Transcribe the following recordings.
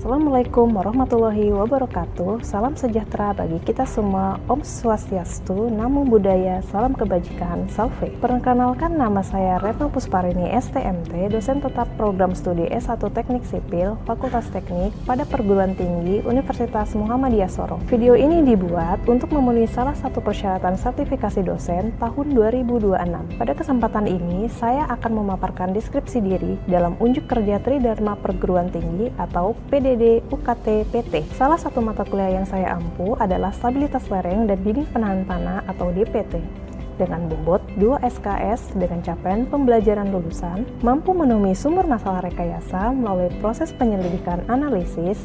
Assalamualaikum warahmatullahi wabarakatuh. Salam sejahtera bagi kita semua. Om Swastiastu, Namo Buddhaya, salam kebajikan, salve. Perkenalkan, nama saya Retno Pusparini STMT, dosen tetap program studi S1 Teknik Sipil, Fakultas Teknik pada Perguruan Tinggi Universitas Muhammadiyah Sorong. Video ini dibuat untuk memenuhi salah satu persyaratan sertifikasi dosen tahun 2026. Pada kesempatan ini, saya akan memaparkan deskripsi diri dalam unjuk kerja Tridharma Perguruan Tinggi atau PDD UKT PT. Salah satu mata kuliah yang saya ampu adalah Stabilitas Lereng dan Dinding Penahan Tanah atau DPT. Dengan bobot 2 SKS dengan capaian pembelajaran lulusan, mampu menemui sumber masalah rekayasa melalui proses penyelidikan analisis,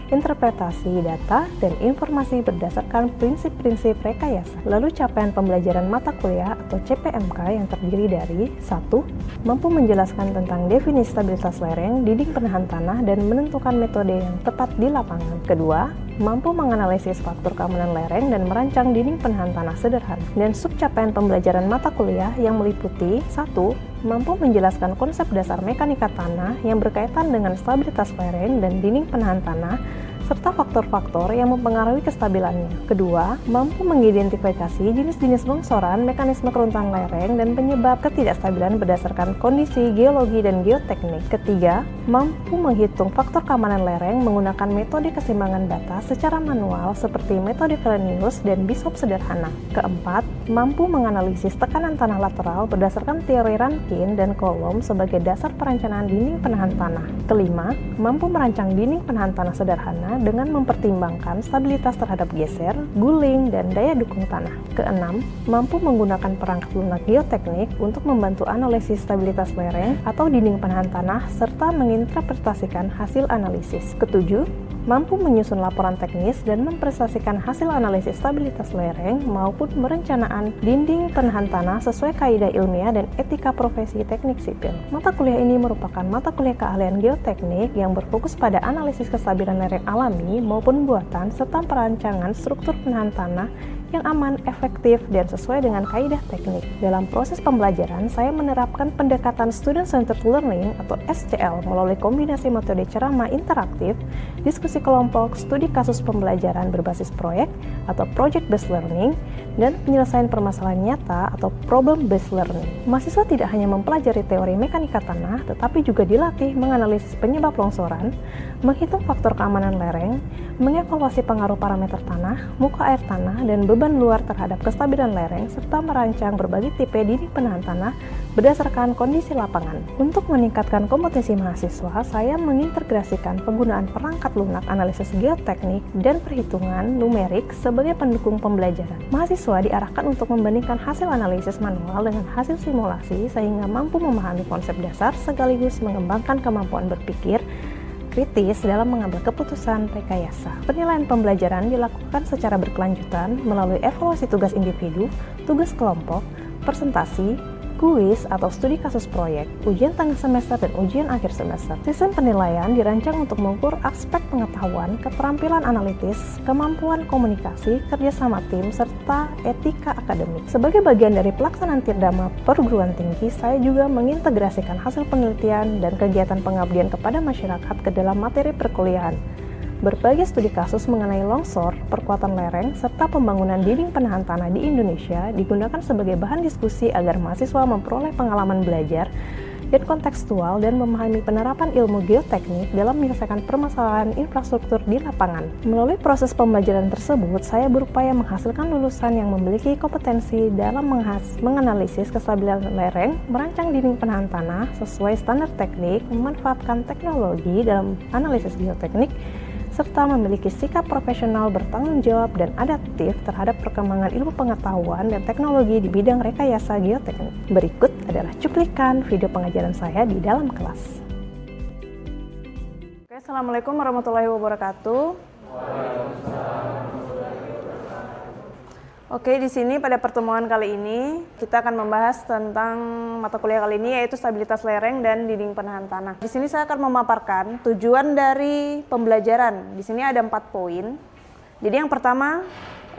interpretasi data, dan informasi berdasarkan prinsip-prinsip rekayasa. Lalu capaian pembelajaran mata kuliah atau CPMK yang terdiri dari 1. Mampu menjelaskan tentang definisi stabilitas lereng, dinding penahan tanah, dan menentukan metode yang tepat di lapangan. Kedua, mampu menganalisis faktor keamanan lereng dan merancang dinding penahan tanah sederhana. Dan subcapaian pembelajaran mata kuliah yang meliputi 1. Mampu menjelaskan konsep dasar mekanika tanah yang berkaitan dengan stabilitas lereng dan dinding penahan tanah, serta faktor-faktor yang mempengaruhi kestabilannya. Kedua, mampu mengidentifikasi jenis-jenis longsoran, mekanisme keruntuhan lereng, dan penyebab ketidakstabilan berdasarkan kondisi geologi dan geoteknik. Ketiga, mampu menghitung faktor keamanan lereng menggunakan metode keseimbangan data secara manual seperti metode Frobenius dan Bishop sederhana. Keempat, mampu menganalisis tekanan tanah lateral berdasarkan teori Rankine dan Coulomb sebagai dasar perencanaan dinding penahan tanah. Kelima, mampu merancang dinding penahan tanah sederhana dengan mempertimbangkan stabilitas terhadap geser, guling, dan daya dukung tanah. Keenam, mampu menggunakan perangkat lunak geoteknik untuk membantu analisis stabilitas lereng atau dinding penahan tanah serta menginterpretasikan hasil analisis. Ketujuh, mampu menyusun laporan teknis dan mempresentasikan hasil analisis stabilitas lereng maupun perencanaan dinding penahan tanah sesuai kaidah ilmiah dan etika profesi teknik sipil. Mata kuliah ini merupakan mata kuliah keahlian geoteknik yang berfokus pada analisis kestabilan lereng alami maupun buatan serta perancangan struktur penahan tanah yang aman, efektif, dan sesuai dengan kaidah teknik. Dalam proses pembelajaran, saya menerapkan pendekatan Student-Centered Learning atau SCL melalui kombinasi metode ceramah interaktif, diskusi kelompok, studi kasus pembelajaran berbasis proyek atau Project-Based Learning, dan penyelesaian permasalahan nyata atau Problem-Based Learning. Mahasiswa tidak hanya mempelajari teori mekanika tanah, tetapi juga dilatih menganalisis penyebab longsoran, menghitung faktor keamanan lereng, mengevaluasi pengaruh parameter tanah, muka air tanah, dan beban luar terhadap kestabilan lereng, serta merancang berbagai tipe dinding penahan tanah berdasarkan kondisi lapangan. Untuk meningkatkan kompetensi mahasiswa, saya mengintegrasikan penggunaan perangkat lunak analisis geoteknik dan perhitungan numerik sebagai pendukung pembelajaran. Mahasiswa diarahkan untuk membandingkan hasil analisis manual dengan hasil simulasi sehingga mampu memahami konsep dasar sekaligus mengembangkan kemampuan berpikir kritis dalam mengambil keputusan rekayasa. Penilaian pembelajaran dilakukan secara berkelanjutan melalui evaluasi tugas individu, tugas kelompok, presentasi, kuis atau studi kasus proyek, ujian tengah semester, dan ujian akhir semester. Sistem penilaian dirancang untuk mengukur aspek pengetahuan, keterampilan analitis, kemampuan komunikasi, kerjasama tim, serta etika akademik. Sebagai bagian dari pelaksanaan Tridharma Perguruan Tinggi, saya juga mengintegrasikan hasil penelitian dan kegiatan pengabdian kepada masyarakat ke dalam materi perkuliahan. Berbagai studi kasus mengenai longsor, perkuatan lereng, serta pembangunan dinding penahan tanah di Indonesia digunakan sebagai bahan diskusi agar mahasiswa memperoleh pengalaman belajar dan kontekstual dan memahami penerapan ilmu geoteknik dalam menyelesaikan permasalahan infrastruktur di lapangan. Melalui proses pembelajaran tersebut, saya berupaya menghasilkan lulusan yang memiliki kompetensi dalam menganalisis kestabilan lereng, merancang dinding penahan tanah sesuai standar teknik, memanfaatkan teknologi dalam analisis geoteknik, serta memiliki sikap profesional bertanggung jawab dan adaptif terhadap perkembangan ilmu pengetahuan dan teknologi di bidang rekayasa geoteknik. Berikut adalah cuplikan video pengajaran saya di dalam kelas. Oke, Assalamualaikum warahmatullahi wabarakatuh. Oke, di sini pada pertemuan kali ini kita akan membahas tentang mata kuliah kali ini yaitu stabilitas lereng dan dinding penahan tanah. Di sini saya akan memaparkan tujuan dari pembelajaran. Di sini ada 4 poin. Jadi yang pertama,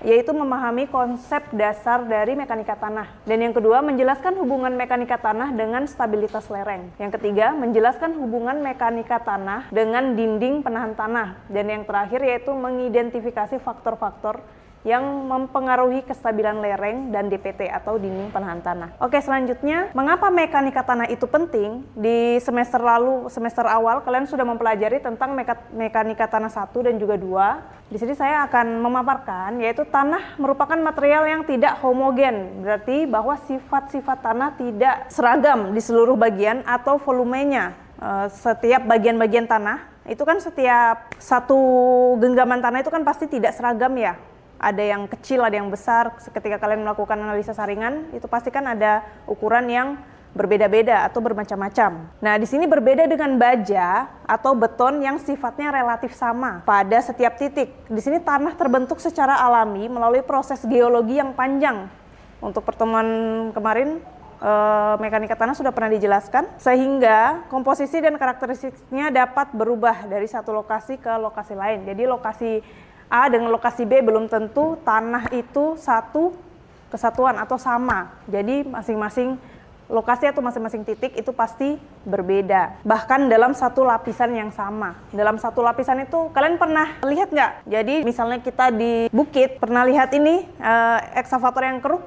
yaitu memahami konsep dasar dari mekanika tanah. Dan yang kedua, menjelaskan hubungan mekanika tanah dengan stabilitas lereng. Yang ketiga, menjelaskan hubungan mekanika tanah dengan dinding penahan tanah. Dan yang terakhir yaitu mengidentifikasi faktor-faktor yang mempengaruhi kestabilan lereng dan DPT atau dinding penahan tanah. Oke, selanjutnya, mengapa mekanika tanah itu penting? Di semester lalu, semester awal, kalian sudah mempelajari tentang mekanika tanah 1 dan juga 2. Di sini saya akan memaparkan, yaitu tanah merupakan material yang tidak homogen. Berarti bahwa sifat-sifat tanah tidak seragam di seluruh bagian atau volumenya. Setiap bagian-bagian tanah, itu kan setiap satu genggaman tanah itu kan pasti tidak seragam ya. Ada yang kecil, ada yang besar. Ketika kalian melakukan analisa saringan, itu pasti kan ada ukuran yang berbeda-beda atau bermacam-macam. Nah, di sini berbeda dengan baja atau beton yang sifatnya relatif sama pada setiap titik. Di sini tanah terbentuk secara alami melalui proses geologi yang panjang. Untuk pertemuan kemarin, mekanika tanah sudah pernah dijelaskan, sehingga komposisi dan karakteristiknya dapat berubah dari satu lokasi ke lokasi lain. Jadi lokasi A dengan lokasi B belum tentu tanah itu satu kesatuan atau sama. Jadi masing-masing lokasi atau masing-masing titik itu pasti berbeda. Bahkan dalam satu lapisan yang sama. Dalam satu lapisan itu kalian pernah lihat nggak? Jadi misalnya kita di bukit, pernah lihat ini eksavator yang keruk?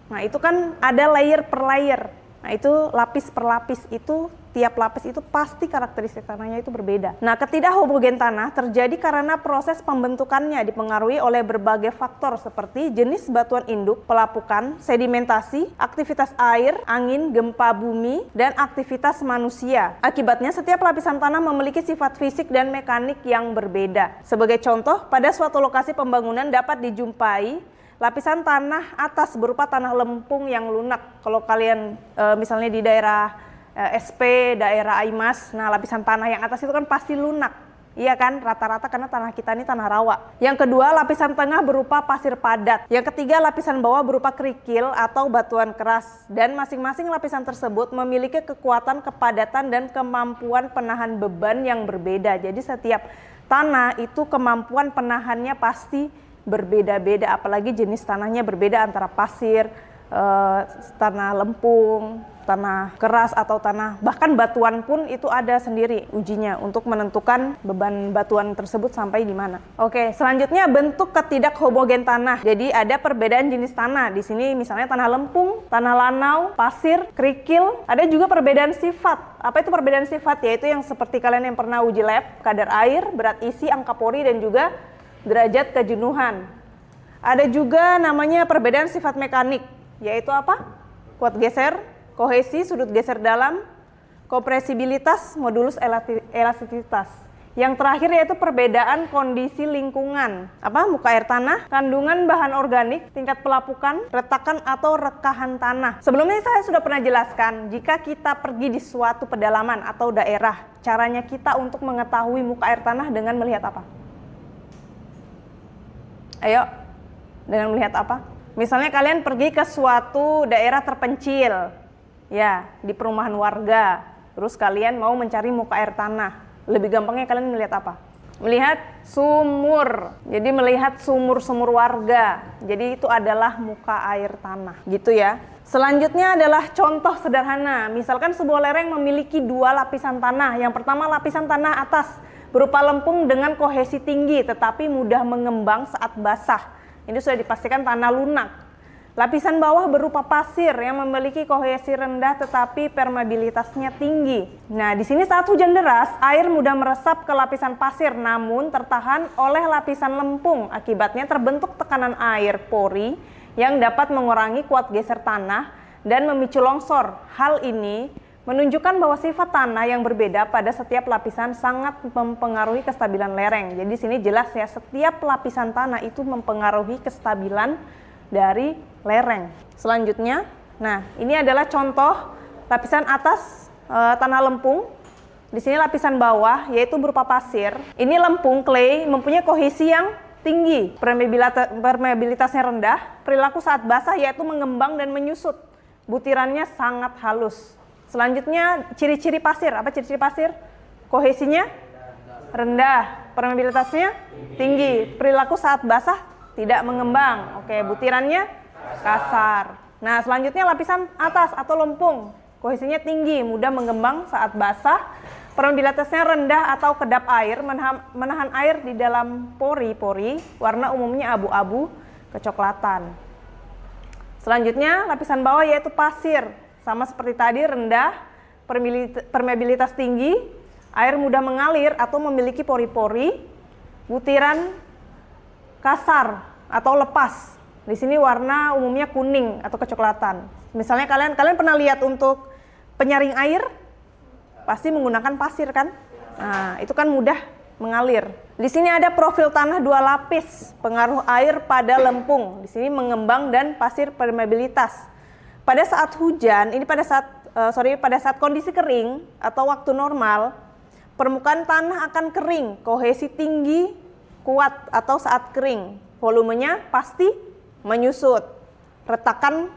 Nah itu kan ada layer per layer. Nah itu lapis per lapis itu, tiap lapis itu pasti karakteristik tanahnya itu berbeda. Nah ketidakhomogen tanah terjadi karena proses pembentukannya dipengaruhi oleh berbagai faktor seperti jenis batuan induk, pelapukan, sedimentasi, aktivitas air, angin, gempa bumi, dan aktivitas manusia. Akibatnya setiap lapisan tanah memiliki sifat fisik dan mekanik yang berbeda. Sebagai contoh, pada suatu lokasi pembangunan dapat dijumpai lapisan tanah atas berupa tanah lempung yang lunak. Kalau kalian misalnya di daerah SP, daerah Aimas, nah lapisan tanah yang atas itu kan pasti lunak. Iya kan, rata-rata karena tanah kita ini tanah rawa. Yang kedua, lapisan tengah berupa pasir padat. Yang ketiga, lapisan bawah berupa kerikil atau batuan keras. Dan masing-masing lapisan tersebut memiliki kekuatan, kepadatan, dan kemampuan penahan beban yang berbeda. Jadi setiap tanah itu kemampuan penahannya pasti berbeda-beda, apalagi jenis tanahnya berbeda antara pasir, tanah lempung, tanah keras atau tanah, bahkan batuan pun itu ada sendiri ujinya untuk menentukan beban batuan tersebut sampai di mana. Oke, selanjutnya bentuk ketidakhomogen tanah. Jadi ada perbedaan jenis tanah. Di sini misalnya tanah lempung, tanah lanau, pasir, kerikil. Ada juga perbedaan sifat. Apa itu perbedaan sifat? Yaitu yang seperti kalian yang pernah uji lab, kadar air, berat isi, angka pori, dan juga derajat kejenuhan. Ada juga namanya perbedaan sifat mekanik, yaitu apa? Kuat geser, kohesi, sudut geser dalam, kompresibilitas, modulus elastisitas. Yang terakhir yaitu perbedaan kondisi lingkungan. Apa? Muka air tanah, kandungan bahan organik, tingkat pelapukan, retakan atau rekahan tanah. Sebelumnya saya sudah pernah jelaskan, jika kita pergi di suatu pedalaman atau daerah, caranya kita untuk mengetahui muka air tanah dengan melihat apa? Ayo, dengan melihat apa? Misalnya kalian pergi ke suatu daerah terpencil, ya, di perumahan warga, terus kalian mau mencari muka air tanah. Lebih gampangnya kalian melihat apa? Melihat sumur. Jadi melihat sumur-sumur warga. Jadi itu adalah muka air tanah, gitu ya. Selanjutnya adalah contoh sederhana. Misalkan sebuah lereng memiliki dua lapisan tanah. Yang pertama lapisan tanah atas berupa lempung dengan kohesi tinggi tetapi mudah mengembang saat basah. Ini sudah dipastikan tanah lunak. Lapisan bawah berupa pasir yang memiliki kohesi rendah tetapi permeabilitasnya tinggi. Nah, di sini saat hujan deras, air mudah meresap ke lapisan pasir namun tertahan oleh lapisan lempung. Akibatnya terbentuk tekanan air pori yang dapat mengurangi kuat geser tanah dan memicu longsor. Hal ini menunjukkan bahwa sifat tanah yang berbeda pada setiap lapisan sangat mempengaruhi kestabilan lereng. Jadi di sini jelas ya, setiap lapisan tanah itu mempengaruhi kestabilan dari lereng. Selanjutnya, nah ini adalah contoh lapisan atas tanah lempung. Di sini lapisan bawah yaitu berupa pasir. Ini lempung clay mempunyai kohesi yang tinggi, permeabilitasnya rendah, perilaku saat basah yaitu mengembang dan menyusut. Butirannya sangat halus. Selanjutnya ciri-ciri pasir. Apa ciri-ciri pasir? Kohesinya rendah, permeabilitasnya tinggi, perilaku saat basah tidak mengembang. Oke, butirannya kasar. Nah, selanjutnya lapisan atas atau lempung. Kohesinya tinggi, mudah mengembang saat basah. Permeabilitasnya rendah atau kedap air, menahan air di dalam pori-pori. Warna umumnya abu-abu kecoklatan. Selanjutnya lapisan bawah yaitu pasir. Sama seperti tadi, rendah, permeabilitas tinggi, air mudah mengalir atau memiliki pori-pori. Butiran kasar atau lepas. Di sini warna umumnya kuning atau kecoklatan. Misalnya kalian pernah lihat untuk penyaring air, pasti menggunakan pasir kan? Nah, itu kan mudah mengalir. Di sini ada profil tanah 2 lapis, pengaruh air pada lempung. Di sini mengembang dan pasir permeabilitas. Pada saat hujan, ini pada saat kondisi kering atau waktu normal, permukaan tanah akan kering, kohesi tinggi, kuat atau saat kering, volumenya pasti menyusut, retakan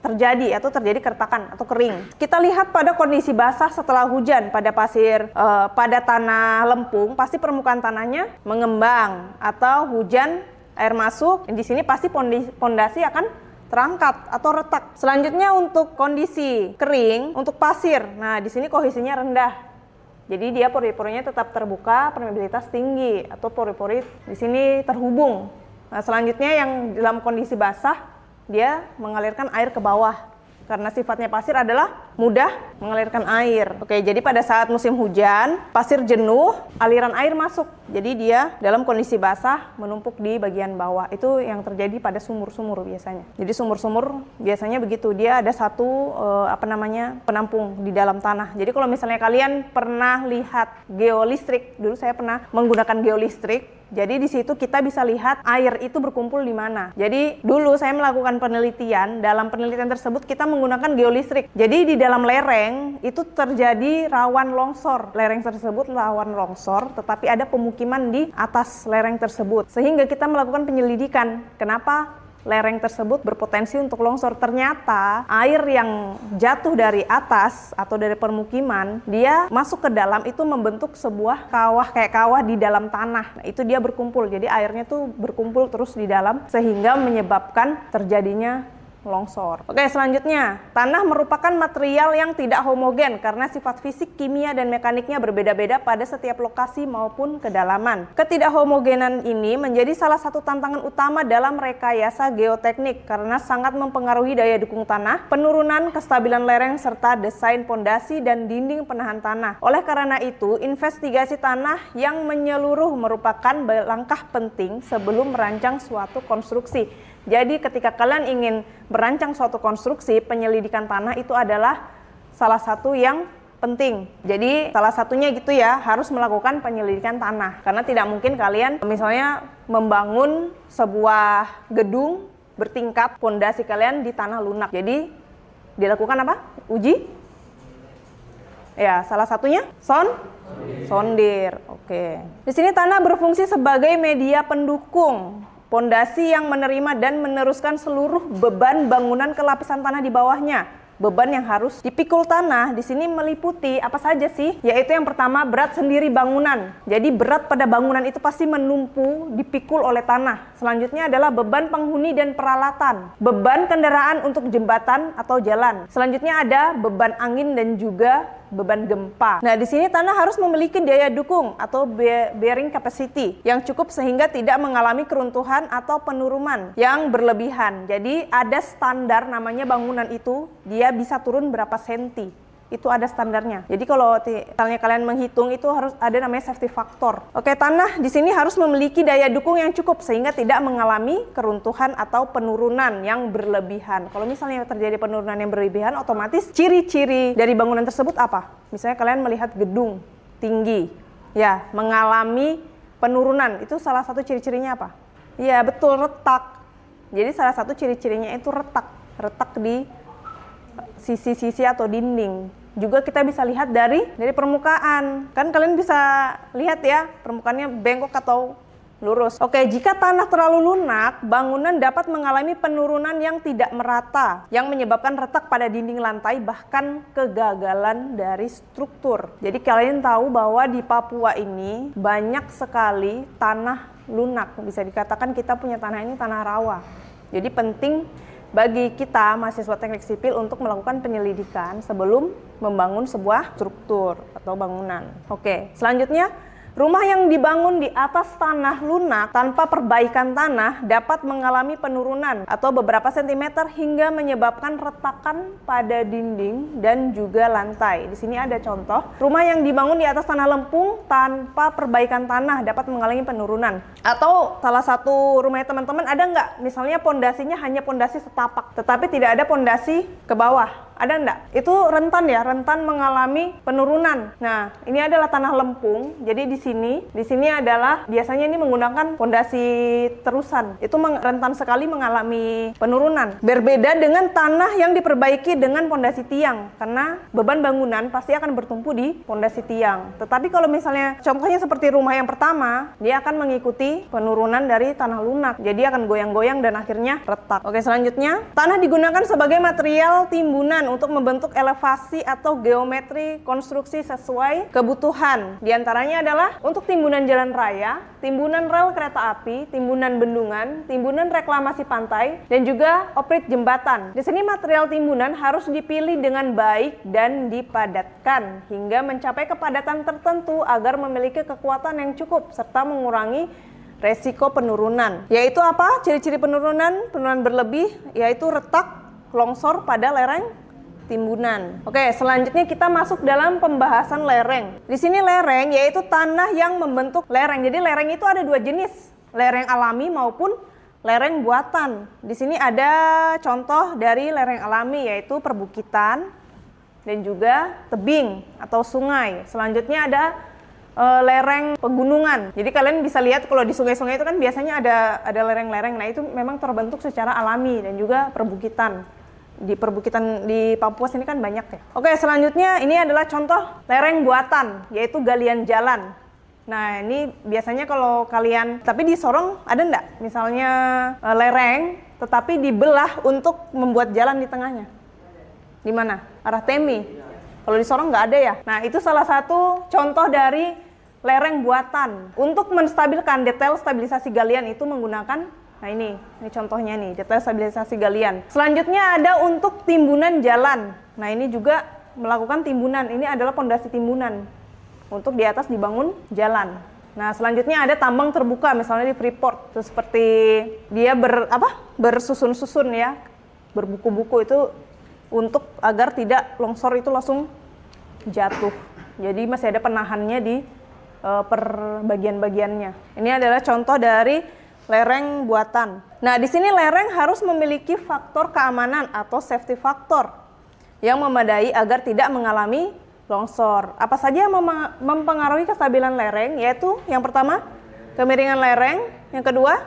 terjadi keretakan atau kering. Kita lihat pada kondisi basah setelah hujan pada pada tanah lempung, pasti permukaan tanahnya mengembang atau hujan air masuk. Di sini pasti pondasi akan terangkat atau retak. Selanjutnya untuk kondisi kering, untuk pasir. Nah, di sini kohesinya rendah. Jadi dia pori-porinya tetap terbuka, permeabilitas tinggi atau pori-pori di sini terhubung. Nah, selanjutnya yang dalam kondisi basah dia mengalirkan air ke bawah karena sifatnya pasir adalah mudah mengalirkan air. Oke, jadi pada saat musim hujan, pasir jenuh, aliran air masuk. Jadi dia dalam kondisi basah menumpuk di bagian bawah. Itu yang terjadi pada sumur-sumur biasanya. Jadi sumur-sumur biasanya begitu, dia ada satu penampung di dalam tanah. Jadi kalau misalnya kalian pernah lihat geolistrik, dulu saya pernah menggunakan geolistrik. Jadi di situ kita bisa lihat air itu berkumpul di mana. Jadi dulu saya melakukan penelitian, dalam penelitian tersebut kita menggunakan geolistrik. Jadi di dalam lereng itu terjadi rawan longsor. Lereng tersebut rawan longsor, tetapi ada pemukiman di atas lereng tersebut. Sehingga kita melakukan penyelidikan. Kenapa lereng tersebut berpotensi untuk longsor? Ternyata air yang jatuh dari atas atau dari permukiman, dia masuk ke dalam itu membentuk sebuah kawah, kayak kawah di dalam tanah. Nah, itu dia berkumpul, jadi airnya tuh berkumpul terus di dalam sehingga menyebabkan terjadinya longsor. Oke, selanjutnya, tanah merupakan material yang tidak homogen karena sifat fisik, kimia, dan mekaniknya berbeda-beda pada setiap lokasi maupun kedalaman. Ketidakhomogenan ini menjadi salah satu tantangan utama dalam rekayasa geoteknik karena sangat mempengaruhi daya dukung tanah, penurunan kestabilan lereng, serta desain pondasi dan dinding penahan tanah. Oleh karena itu, investigasi tanah yang menyeluruh merupakan langkah penting sebelum merancang suatu konstruksi. Jadi ketika kalian ingin merancang suatu konstruksi, penyelidikan tanah itu adalah salah satu yang penting. Jadi salah satunya gitu ya, harus melakukan penyelidikan tanah. Karena tidak mungkin kalian misalnya membangun sebuah gedung bertingkat, pondasi kalian di tanah lunak. Jadi dilakukan apa? Uji? Ya, salah satunya sondir. Oke. Di sini tanah berfungsi sebagai media pendukung pondasi yang menerima dan meneruskan seluruh beban bangunan ke lapisan tanah di bawahnya. Beban yang harus dipikul tanah di sini meliputi apa saja sih? Yaitu yang pertama, berat sendiri bangunan. Jadi berat pada bangunan itu pasti menumpu, dipikul oleh tanah. Selanjutnya adalah beban penghuni dan peralatan. Beban kendaraan untuk jembatan atau jalan. Selanjutnya ada beban angin dan juga beban gempa. Nah, di sini tanah harus memiliki daya dukung atau bearing capacity yang cukup sehingga tidak mengalami keruntuhan atau penurunan yang berlebihan. Jadi ada standar namanya bangunan itu, dia bisa turun berapa senti. Itu ada standarnya. Jadi kalau misalnya kalian menghitung itu harus ada namanya safety factor. Oke, tanah di sini harus memiliki daya dukung yang cukup sehingga tidak mengalami keruntuhan atau penurunan yang berlebihan. Kalau misalnya terjadi penurunan yang berlebihan, otomatis ciri-ciri dari bangunan tersebut apa? Misalnya kalian melihat gedung tinggi, ya, mengalami penurunan. Itu salah satu ciri-cirinya apa? Ya, betul, retak. Jadi salah satu ciri-cirinya itu retak di sisi-sisi atau dinding. Juga kita bisa lihat dari permukaan. Kan kalian bisa lihat ya, permukaannya bengkok atau lurus. Oke, jika tanah terlalu lunak, bangunan dapat mengalami penurunan yang tidak merata, yang menyebabkan retak pada dinding lantai, bahkan kegagalan dari struktur. Jadi kalian tahu bahwa di Papua ini banyak sekali tanah lunak. Bisa dikatakan kita punya tanah ini tanah rawa. Jadi penting bagi kita mahasiswa teknik sipil untuk melakukan penyelidikan sebelum membangun sebuah struktur atau bangunan. Oke, selanjutnya rumah yang dibangun di atas tanah lunak tanpa perbaikan tanah dapat mengalami penurunan atau beberapa sentimeter hingga menyebabkan retakan pada dinding dan juga lantai. Di sini ada contoh, rumah yang dibangun di atas tanah lempung tanpa perbaikan tanah dapat mengalami penurunan. Atau salah satu rumahnya teman-teman ada nggak? Misalnya pondasinya hanya pondasi setapak, tetapi tidak ada pondasi ke bawah. Ada enggak? Itu rentan ya, rentan mengalami penurunan. Nah, ini adalah tanah lempung. Jadi di sini adalah biasanya ini menggunakan pondasi terusan. Itu rentan sekali mengalami penurunan. Berbeda dengan tanah yang diperbaiki dengan pondasi tiang, karena beban bangunan pasti akan bertumpu di pondasi tiang. Tetapi kalau misalnya contohnya seperti rumah yang pertama, dia akan mengikuti penurunan dari tanah lunak. Jadi akan goyang-goyang dan akhirnya retak. Oke, selanjutnya, tanah digunakan sebagai material timbunan untuk membentuk elevasi atau geometri konstruksi sesuai kebutuhan. Di antaranya adalah untuk timbunan jalan raya, timbunan rel kereta api, timbunan bendungan, timbunan reklamasi pantai, dan juga oprit jembatan. Di sini material timbunan harus dipilih dengan baik dan dipadatkan hingga mencapai kepadatan tertentu agar memiliki kekuatan yang cukup serta mengurangi resiko penurunan. Yaitu apa? Ciri-ciri penurunan berlebih yaitu retak, longsor pada lereng timbunan. Oke, selanjutnya kita masuk dalam pembahasan lereng. Di sini lereng yaitu tanah yang membentuk lereng. Jadi lereng itu ada dua jenis, lereng alami maupun lereng buatan. Di sini ada contoh dari lereng alami yaitu perbukitan dan juga tebing atau sungai. Selanjutnya ada lereng pegunungan. Jadi kalian bisa lihat kalau di sungai-sungai itu kan biasanya ada lereng-lereng. Nah, itu memang terbentuk secara alami dan juga perbukitan. Di perbukitan di Papua sini kan banyak ya. Oke, selanjutnya ini adalah contoh lereng buatan, yaitu galian jalan. Nah, ini biasanya kalau kalian, tapi di Sorong ada enggak? Misalnya lereng, tetapi dibelah untuk membuat jalan di tengahnya. Di mana? Arah Temi. Kalau di Sorong nggak ada ya. Nah, itu salah satu contoh dari lereng buatan. Untuk menstabilkan detail stabilisasi galian itu menggunakan, nah ini contohnya nih, detail stabilisasi galian. Selanjutnya ada untuk timbunan jalan. Nah, ini juga melakukan timbunan. Ini adalah pondasi timbunan untuk di atas dibangun jalan. Nah, selanjutnya ada tambang terbuka, misalnya di Freeport. Itu seperti dia bersusun-susun ya, berbuku-buku itu untuk agar tidak longsor itu langsung jatuh. Jadi masih ada penahannya di per bagian-bagiannya. Ini adalah contoh dari lereng buatan. Nah, di sini lereng harus memiliki faktor keamanan atau safety factor yang memadai agar tidak mengalami longsor. Apa saja yang mempengaruhi kestabilan lereng? Yaitu yang pertama, kemiringan lereng, yang kedua,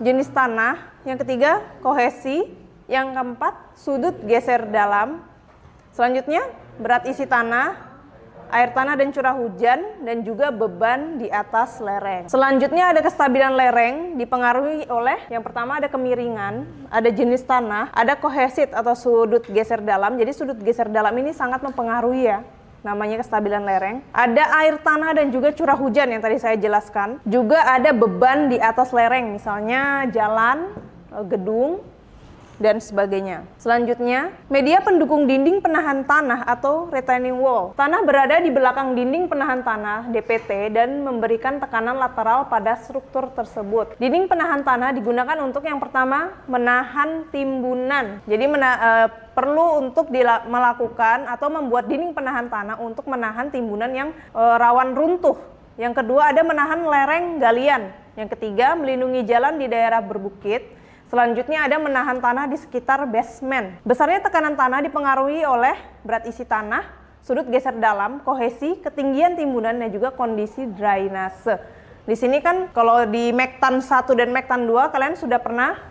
jenis tanah, yang ketiga, kohesi, yang keempat, sudut geser dalam. Selanjutnya, berat isi tanah, air tanah dan curah hujan, dan juga beban di atas lereng. Selanjutnya ada kestabilan lereng dipengaruhi oleh yang pertama ada kemiringan, ada jenis tanah, ada kohesit atau sudut geser dalam. Jadi sudut geser dalam ini sangat mempengaruhi ya, namanya kestabilan lereng. Ada air tanah dan juga curah hujan yang tadi saya jelaskan. Juga ada beban di atas lereng, misalnya jalan, gedung, dan sebagainya. Selanjutnya, media pendukung dinding penahan tanah atau retaining wall. Tanah berada di belakang dinding penahan tanah (DPT) dan memberikan tekanan lateral pada struktur tersebut. Dinding penahan tanah digunakan untuk yang pertama menahan timbunan. Jadi perlu untuk melakukan atau membuat dinding penahan tanah untuk menahan timbunan yang rawan runtuh. Yang kedua ada menahan lereng galian. Yang ketiga melindungi jalan di daerah berbukit. Selanjutnya ada menahan tanah di sekitar basement. Besarnya tekanan tanah dipengaruhi oleh berat isi tanah, sudut geser dalam, kohesi, ketinggian timbunan, dan juga kondisi drainase. Di sini kan kalau di Mektan 1 dan Mektan 2 kalian sudah pernah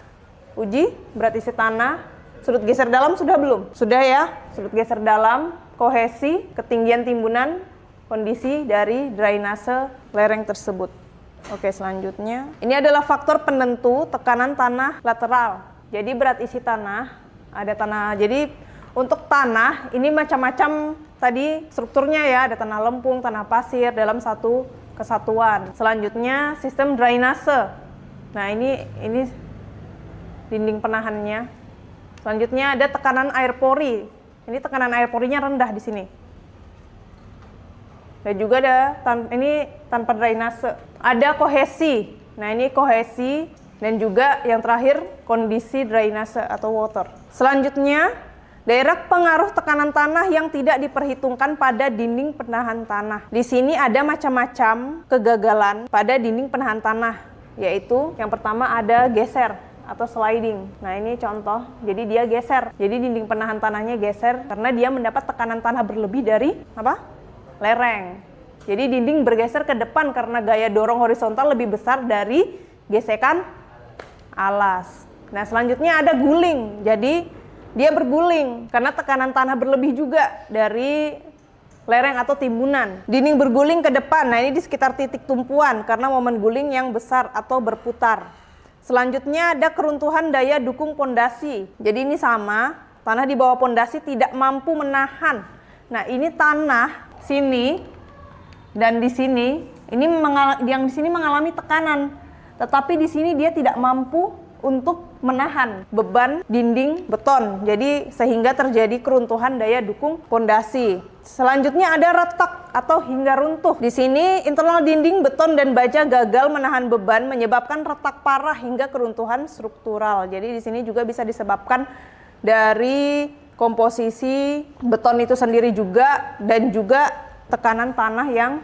uji berat isi tanah, sudut geser dalam sudah belum? Sudah ya, sudut geser dalam, kohesi, ketinggian timbunan, kondisi dari drainase lereng tersebut. Oke, selanjutnya ini adalah faktor penentu tekanan tanah lateral. Jadi berat isi tanah, ada tanah. Jadi untuk tanah ini macam-macam tadi strukturnya ya, ada tanah lempung, tanah pasir dalam satu kesatuan. Selanjutnya sistem drainase. Nah, ini dinding penahannya. Selanjutnya ada tekanan air pori. Ini tekanan air porinya rendah di sini. Dan juga ada ini tanpa drainase. Ada kohesi. Nah, ini kohesi dan juga yang terakhir kondisi drainase atau water. Selanjutnya, daerah pengaruh tekanan tanah yang tidak diperhitungkan pada dinding penahan tanah. Di sini ada macam-macam kegagalan pada dinding penahan tanah, yaitu yang pertama ada geser atau sliding. Nah, ini contoh. Jadi dia geser. Jadi dinding penahan tanahnya geser karena dia mendapat tekanan tanah berlebih dari lereng. Jadi dinding bergeser ke depan karena gaya dorong horizontal lebih besar dari gesekan alas. Nah, selanjutnya ada guling. Jadi dia berguling karena tekanan tanah berlebih juga dari lereng atau timbunan. Dinding berguling ke depan. Nah, ini di sekitar titik tumpuan karena momen guling yang besar atau berputar. Selanjutnya ada keruntuhan daya dukung pondasi. Jadi ini sama, tanah di bawah pondasi tidak mampu menahan. Nah, ini tanah sini dan di sini, yang di sini mengalami tekanan, tetapi di sini dia tidak mampu untuk menahan beban dinding beton. Jadi sehingga terjadi keruntuhan daya dukung pondasi. Selanjutnya ada retak atau hingga runtuh. Di sini internal dinding beton dan baja gagal menahan beban menyebabkan retak parah hingga keruntuhan struktural. Jadi di sini juga bisa disebabkan dari komposisi beton itu sendiri juga dan juga tekanan tanah yang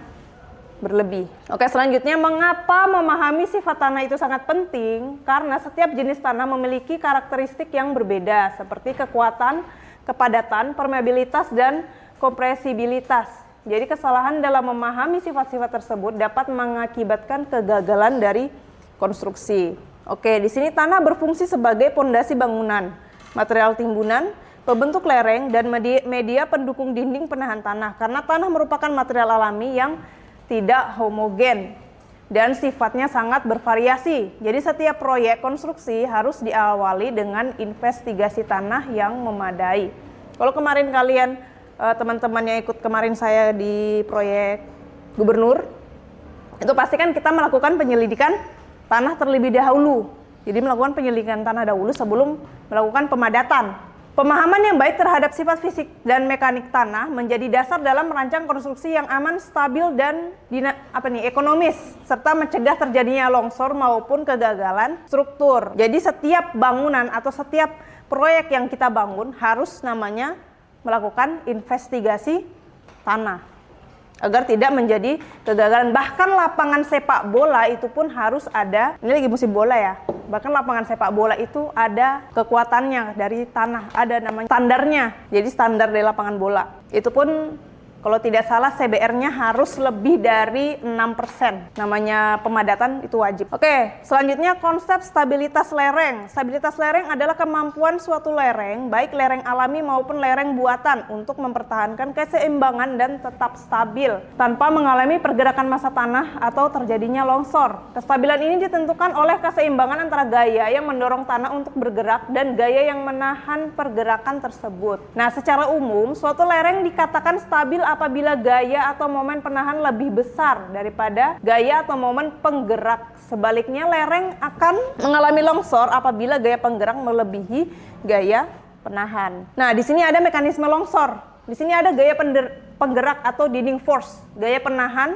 berlebih. Oke, selanjutnya mengapa memahami sifat tanah itu sangat penting? Karena setiap jenis tanah memiliki karakteristik yang berbeda seperti kekuatan, kepadatan, permeabilitas, dan kompresibilitas. Jadi kesalahan dalam memahami sifat-sifat tersebut dapat mengakibatkan kegagalan dari konstruksi. Oke, di sini tanah berfungsi sebagai pondasi bangunan, material timbunan, pembentuk lereng, dan media pendukung dinding penahan tanah. Karena tanah merupakan material alami yang tidak homogen dan sifatnya sangat bervariasi. Jadi setiap proyek konstruksi harus diawali dengan investigasi tanah yang memadai. Kalau kemarin kalian teman-teman yang ikut kemarin saya di proyek gubernur, itu pasti kan kita melakukan penyelidikan tanah terlebih dahulu. Jadi melakukan penyelidikan tanah dahulu sebelum melakukan pemadatan. Pemahaman yang baik terhadap sifat fisik dan mekanik tanah menjadi dasar dalam merancang konstruksi yang aman, stabil, dan ekonomis, serta mencegah terjadinya longsor maupun kegagalan struktur. Jadi setiap bangunan atau setiap proyek yang kita bangun harus namanya melakukan investigasi tanah agar tidak menjadi kegagalan. Bahkan lapangan sepak bola itu pun harus ada, ini lagi musim bola ya, bahkan lapangan sepak bola itu ada kekuatannya dari tanah, ada namanya standarnya. Jadi standar dari lapangan bola itu pun kalau tidak salah CBR-nya harus lebih dari 6%. Namanya pemadatan itu wajib. Oke, selanjutnya konsep stabilitas lereng. Stabilitas lereng adalah kemampuan suatu lereng, baik lereng alami maupun lereng buatan, untuk mempertahankan keseimbangan dan tetap stabil tanpa mengalami pergerakan massa tanah atau terjadinya longsor. Kestabilan ini ditentukan oleh keseimbangan antara gaya yang mendorong tanah untuk bergerak dan gaya yang menahan pergerakan tersebut. Nah, secara umum suatu lereng dikatakan stabil apabila gaya atau momen penahan lebih besar daripada gaya atau momen penggerak. Sebaliknya, lereng akan mengalami longsor apabila gaya penggerak melebihi gaya penahan. Nah, di sini ada mekanisme longsor. Di sini ada gaya penggerak atau dinding force, gaya penahan.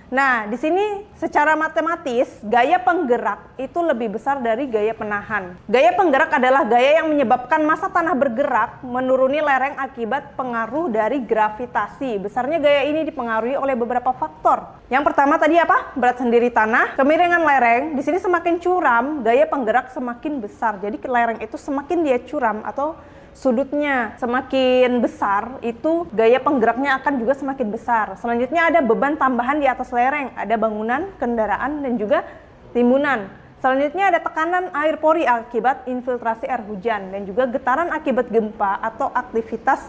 Nah, di sini secara matematis gaya penggerak itu lebih besar dari gaya penahan. Gaya penggerak adalah gaya yang menyebabkan massa tanah bergerak menuruni lereng akibat pengaruh dari gravitasi. Besarnya gaya ini dipengaruhi oleh beberapa faktor. Yang pertama tadi apa? Berat sendiri tanah, kemiringan lereng. Di sini semakin curam, gaya penggerak semakin besar. Jadi lereng itu semakin dia curam atau sudutnya semakin besar, itu gaya penggeraknya akan juga semakin besar. Selanjutnya ada beban tambahan di atas lereng, ada bangunan, kendaraan, dan juga timbunan. Selanjutnya ada tekanan air pori akibat infiltrasi air hujan, dan juga getaran akibat gempa atau aktivitas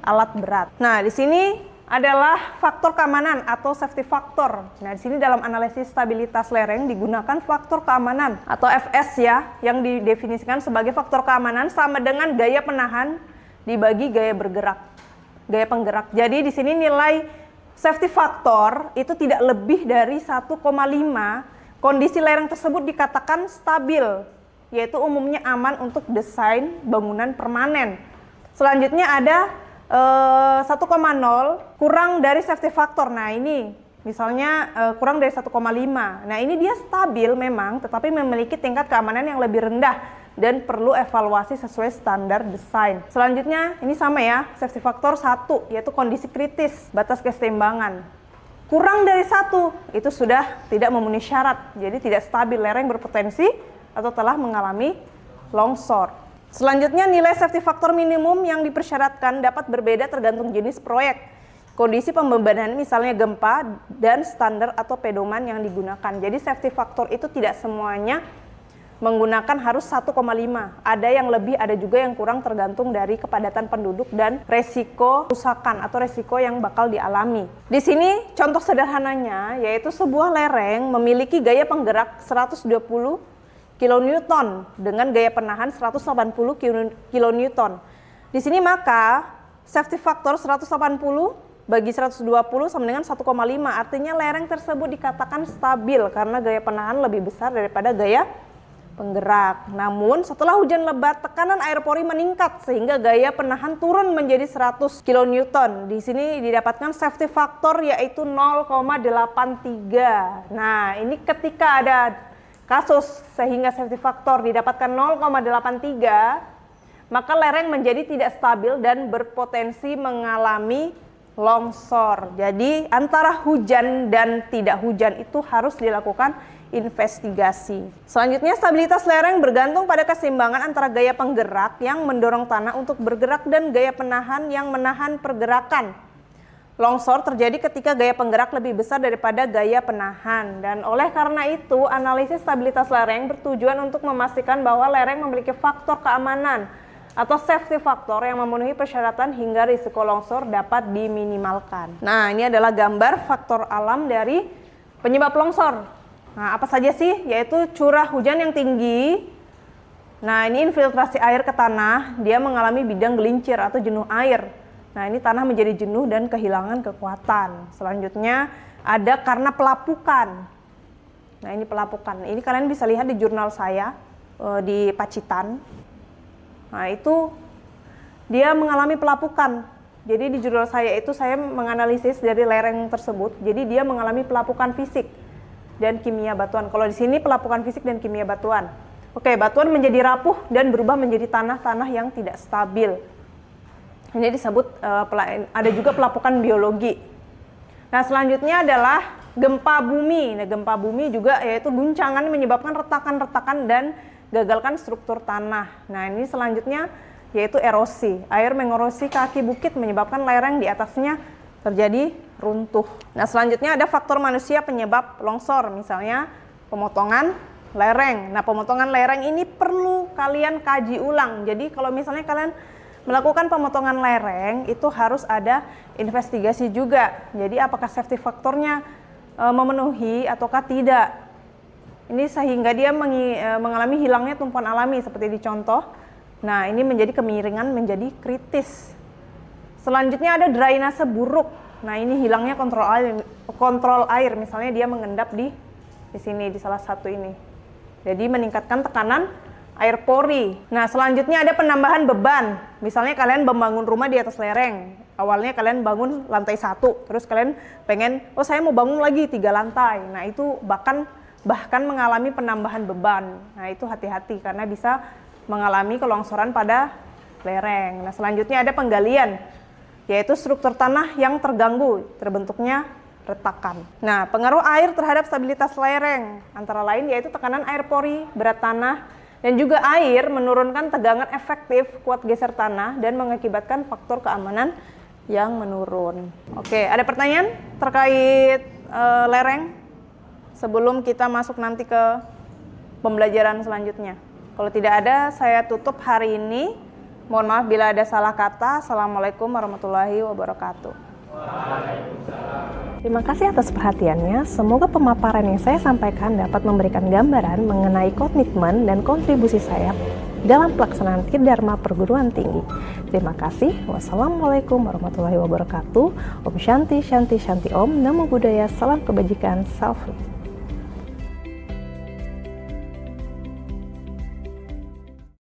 alat berat. Nah, di sini adalah faktor keamanan atau safety factor. Nah, di sini dalam analisis stabilitas lereng digunakan faktor keamanan atau FS ya, yang didefinisikan sebagai faktor keamanan sama dengan gaya penahan dibagi gaya bergerak, gaya penggerak. Jadi di sini nilai safety factor itu tidak lebih dari 1,5, kondisi lereng tersebut dikatakan stabil, yaitu umumnya aman untuk desain bangunan permanen. Selanjutnya ada 1,0 kurang dari safety factor. Nah ini misalnya kurang dari 1,5. Nah ini dia stabil memang, tetapi memiliki tingkat keamanan yang lebih rendah dan perlu evaluasi sesuai standar desain. Selanjutnya ini sama ya, safety factor 1, yaitu kondisi kritis, batas keseimbangan. Kurang dari 1, itu sudah tidak memenuhi syarat, jadi tidak stabil, lereng berpotensi atau telah mengalami longsor. Selanjutnya, nilai safety factor minimum yang dipersyaratkan dapat berbeda tergantung jenis proyek, kondisi pembebanan misalnya gempa, dan standar atau pedoman yang digunakan. Jadi safety factor itu tidak semuanya menggunakan harus 1,5. Ada yang lebih, ada juga yang kurang tergantung dari kepadatan penduduk dan resiko kerusakan atau resiko yang bakal dialami. Di sini contoh sederhananya yaitu sebuah lereng memiliki gaya penggerak 120 kilonewton dengan gaya penahan 180 kilonewton. Di sini maka safety factor 180 bagi 120 sama dengan 1,5, artinya lereng tersebut dikatakan stabil karena gaya penahan lebih besar daripada gaya penggerak. Namun setelah hujan lebat, tekanan air pori meningkat sehingga gaya penahan turun menjadi 100 kilonewton. Di sini didapatkan safety factor yaitu 0,83. Nah, ini ketika ada kasus sehingga safety factor didapatkan 0,83, maka lereng menjadi tidak stabil dan berpotensi mengalami longsor. Jadi antara hujan dan tidak hujan itu harus dilakukan investigasi. Selanjutnya, stabilitas lereng bergantung pada keseimbangan antara gaya penggerak yang mendorong tanah untuk bergerak dan gaya penahan yang menahan pergerakan. Longsor terjadi ketika gaya penggerak lebih besar daripada gaya penahan, dan oleh karena itu analisis stabilitas lereng bertujuan untuk memastikan bahwa lereng memiliki faktor keamanan atau safety factor yang memenuhi persyaratan hingga risiko longsor dapat diminimalkan. Nah, ini adalah gambar faktor alam dari penyebab longsor. Nah, apa saja sih? Yaitu curah hujan yang tinggi. Nah, ini infiltrasi air ke tanah, dia mengalami bidang gelincir atau jenuh air. Nah, ini tanah menjadi jenuh dan kehilangan kekuatan. Selanjutnya ada karena pelapukan. Nah, ini pelapukan. Ini kalian bisa lihat di jurnal saya di Pacitan. Nah, itu dia mengalami pelapukan. Jadi di jurnal saya itu saya menganalisis dari lereng tersebut. Jadi dia mengalami pelapukan fisik dan kimia batuan. Kalau di sini pelapukan fisik dan kimia batuan. Oke, batuan menjadi rapuh dan berubah menjadi tanah-tanah yang tidak stabil. Ini disebut ada juga pelapukan biologi. Nah, selanjutnya adalah gempa bumi. Nah, gempa bumi juga yaitu guncangan menyebabkan retakan-retakan dan gagalkan struktur tanah. Nah, ini selanjutnya yaitu erosi. Air mengerosi kaki bukit menyebabkan lereng di atasnya terjadi runtuh. Nah, selanjutnya ada faktor manusia penyebab longsor, misalnya pemotongan lereng. Nah, pemotongan lereng ini perlu kalian kaji ulang. Jadi kalau misalnya kalian melakukan pemotongan lereng itu harus ada investigasi juga. Jadi apakah safety faktornya memenuhi ataukah tidak. Ini sehingga dia mengalami hilangnya tumpuan alami seperti di contoh. Nah, ini menjadi kemiringan menjadi kritis. Selanjutnya ada drainase buruk. Nah, ini hilangnya kontrol air. Misalnya dia mengendap di sini di salah satu ini. Jadi meningkatkan tekanan air pori. Nah, selanjutnya ada penambahan beban. Misalnya kalian membangun rumah di atas lereng. Awalnya kalian bangun lantai 1, terus kalian pengen, oh saya mau bangun lagi 3 lantai. Nah, itu bahkan mengalami penambahan beban. Nah, itu hati-hati karena bisa mengalami kelongsoran pada lereng. Nah, selanjutnya ada penggalian, yaitu struktur tanah yang terganggu, terbentuknya retakan. Nah, pengaruh air terhadap stabilitas lereng antara lain yaitu tekanan air pori, berat tanah, dan juga air menurunkan tegangan efektif, kuat geser tanah, dan mengakibatkan faktor keamanan yang menurun. Oke, ada pertanyaan terkait lereng sebelum kita masuk nanti ke pembelajaran selanjutnya? Kalau tidak ada, saya tutup hari ini. Mohon maaf bila ada salah kata. Assalamualaikum warahmatullahi wabarakatuh. Terima kasih atas perhatiannya. Semoga pemaparan yang saya sampaikan dapat memberikan gambaran mengenai komitmen dan kontribusi saya dalam pelaksanaan Tridharma Perguruan Tinggi. Terima kasih. Wassalamualaikum warahmatullahi wabarakatuh. Om Shanti Shanti Shanti Om. Namo Buddhaya. Salam kebajikan. Salve.